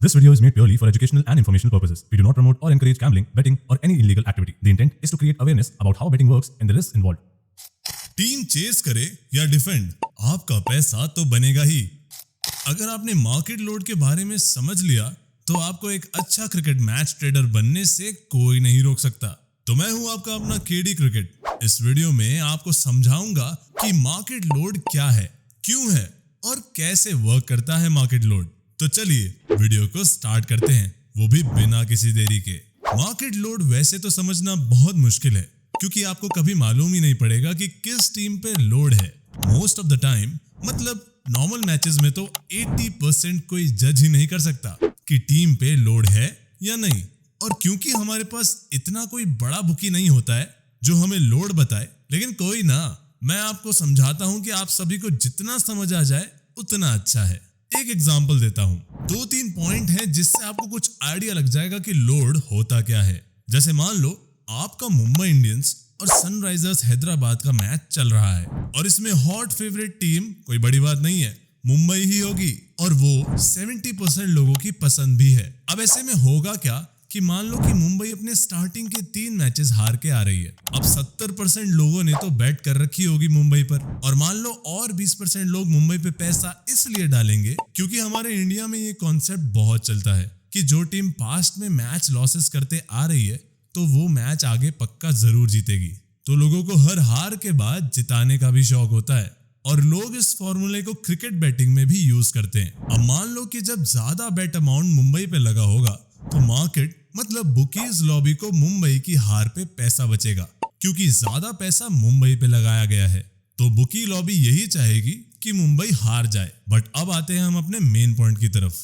This video is made purely for educational and informational purposes. We do not promote or encourage gambling, betting, or any illegal activity. The intent is to create awareness about how betting works and the risks involved. Team chess करे या defend, आपका पैसा तो बनेगा ही। अगर आपने market load के बारे में समझ लिया तो आपको एक अच्छा क्रिकेट मैच ट्रेडर बनने से कोई नहीं रोक सकता। तो मैं हूं आपका अपना केडी क्रिकेट। इस वीडियो में आपको समझाऊंगा कि मार्केट लोड क्या है, क्यों है और कैसे वर्क करता है मार्केट लोड। तो चलिए वीडियो को स्टार्ट करते हैं, वो भी बिना किसी देरी के। मार्केट लोड वैसे तो समझना बहुत मुश्किल है, क्योंकि आपको कभी मालूम ही नहीं पड़ेगा कि किस टीम पे लोड है। मोस्ट ऑफ द टाइम, मतलब नॉर्मल मैचेस में तो 80% कोई जज ही नहीं कर सकता कि टीम पे लोड है या नहीं। और क्योंकि हमारे पास इतना कोई बड़ा बुकी नहीं होता है जो हमें लोड बताए, लेकिन कोई ना, मैं आपको समझाता हूं कि आप सभी को जितना समझ आ जाए उतना अच्छा है। एक एग्जांपल देता हूं, 2-3 पॉइंट हैं जिससे आपको कुछ आइडिया लग जाएगा कि लोड होता क्या है। जैसे मान लो आपका मुंबई इंडियंस और सनराइजर्स हैदराबाद का मैच चल रहा है और इसमें हॉट फेवरेट टीम कोई बड़ी बात नहीं है, मुंबई ही होगी, और वो 70% लोगों की पसंद भी है। अब ऐसे में होगा क्या कि मान लो कि मुंबई अपने स्टार्टिंग के 3 मैचेस हार के आ रही है। अब 70% लोगों ने तो बेट कर रखी होगी मुंबई पर, और मान लो और 20% लोग मुंबई पे पैसा इसलिए डालेंगे क्योंकि हमारे इंडिया में ये कॉन्सेप्ट बहुत चलता है कि जो टीम पास्ट में मैच लॉसेस करते आ रही है तो वो मैच आगे पक्का जरूर जीतेगी। तो लोगों को हर हार के बाद जिताने का भी शौक होता है, और लोग इस फॉर्मूले को क्रिकेट बैटिंग में भी यूज करते हैं। अब मान लो कि जब ज्यादा बेट अमाउंट मुंबई पे लगा होगा तो मार्केट, मतलब बुकीज लॉबी को मुंबई की हार पे पैसा बचेगा, क्योंकि ज्यादा पैसा मुंबई पे लगाया गया है। तो बुकी लॉबी यही चाहेगी कि मुंबई हार जाए। बट अब आते हैं हम अपने मेन पॉइंट की तरफ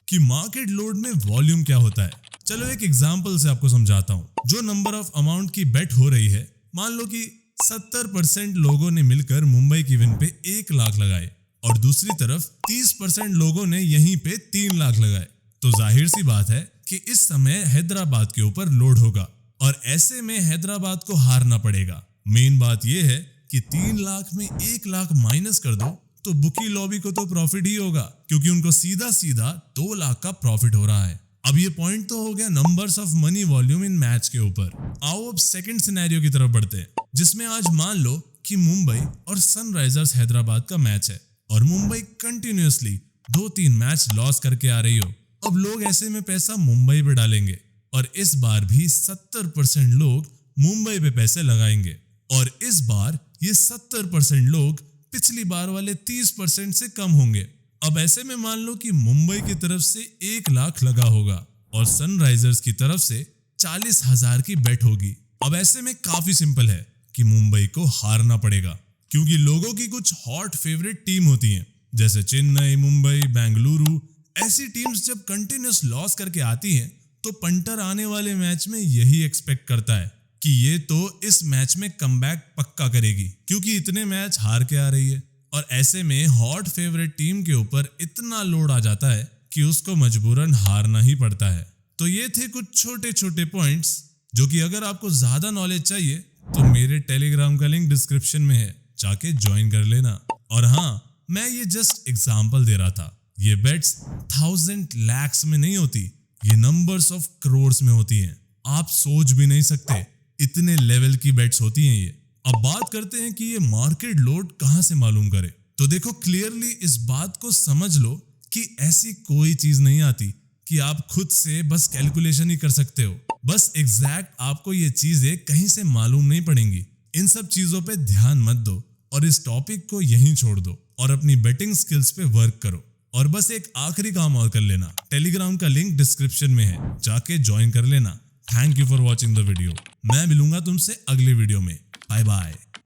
कि मार्केट लोड में वॉल्यूम क्या होता है। चलो एक एग्जांपल से आपको समझाता हूं। जो नंबर ऑफ अमाउंट की बेट हो रही है, मान लो कि 70% लोगों ने मिलकर मुंबई की विन पे 1 लाख लगाए और दूसरी तरफ 30% लोगों ने यहीं पे 3 लाख लगाए। तो जाहिर सी बात है कि इस समय हैदराबाद के ऊपर लोड होगा और ऐसे में हैदराबाद को हारना पड़ेगा। मेन बात यह है कि 3 लाख में 1 लाख माइनस कर दो तो बुकी लॉबी को तो प्रॉफिट ही होगा, क्योंकि उनको सीधा सीधा 2 लाख का प्रॉफिट हो रहा है। अब ये पॉइंट तो हो गया numbers of money volume in match के ऊपर। आओ अब सेकंड सिनेरियो की तरफ बढ़ते हैं, जिसमें आज मान लो कि मुंबई और सनराइजर्स हैदराबाद का मैच है और मुंबई कंटिन्यूअसली 2-3 मैच लॉस करके आ रही हो। अब लोग ऐसे में पैसा मुंबई पे डालेंगे और इस बार भी 70% लोग मुंबई पे पैसे लगाएंगे, और इस बार ये 70% लोग पिछली बार वाले 30% से कम होंगे। अब ऐसे में मान लो कि मुंबई की तरफ से 1 लाख लगा होगा और सनराइजर्स की तरफ से 40,000 की बेट होगी। अब ऐसे में काफी सिंपल है कि मुंबई को हारना पड़ेगा, क्योंकि लोगों की कुछ हॉट फेवरेट टीम होती हैं, जैसे चेन्नई, मुंबई, बेंगलुरु। ऐसी टीम्स जब कंटिन्यूअस लॉस करके आती हैं तो पंटर आने वाले मैच में यही एक्सपेक्ट करता है कि ये तो इस मैच में कमबैक पक्का करेगी, क्योंकि इतने मैच हार के आ रही है। और ऐसे में हॉट फेवरेट टीम के ऊपर इतना लोड आ जाता है कि उसको मजबूरन हारना ही पड़ता है। तो ये थे कुछ छोटे छोटे पॉइंट्स, जो कि अगर आपको ज्यादा नॉलेज चाहिए तो मेरे टेलीग्राम का लिंक डिस्क्रिप्शन में है, जाके ज्वाइन कर लेना। और हाँ, मैं ये जस्ट एग्जाम्पल दे रहा था। ये बेट्स 1000 lakhs में नहीं होती, ये नंबर्स ऑफ करोड़्स में होती हैं। आप सोच भी नहीं सकते इतने लेवल की बेट्स होती हैं ये। अब बात करते हैं कि ये मार्केट लोड कहां से मालूम करे। तो देखो, क्लियरली इस बात को समझ लो कि ऐसी कोई चीज नहीं आती कि आप खुद से बस कैलकुलेशन ही कर सकते हो। बस एग्जैक्ट आपको ये चीजें कहीं से मालूम नहीं पड़ेंगी। इन सब चीजों पे ध्यान मत दो और इस टॉपिक को यहीं छोड़ दो और अपनी बेटिंग स्किल्स पे वर्क करो। और बस एक आखिरी काम और कर लेना, टेलीग्राम का लिंक डिस्क्रिप्शन में है, जाके ज्वाइन कर लेना। Thank you for watching the video. मैं मिलूंगा तुमसे अगले वीडियो में। Bye bye.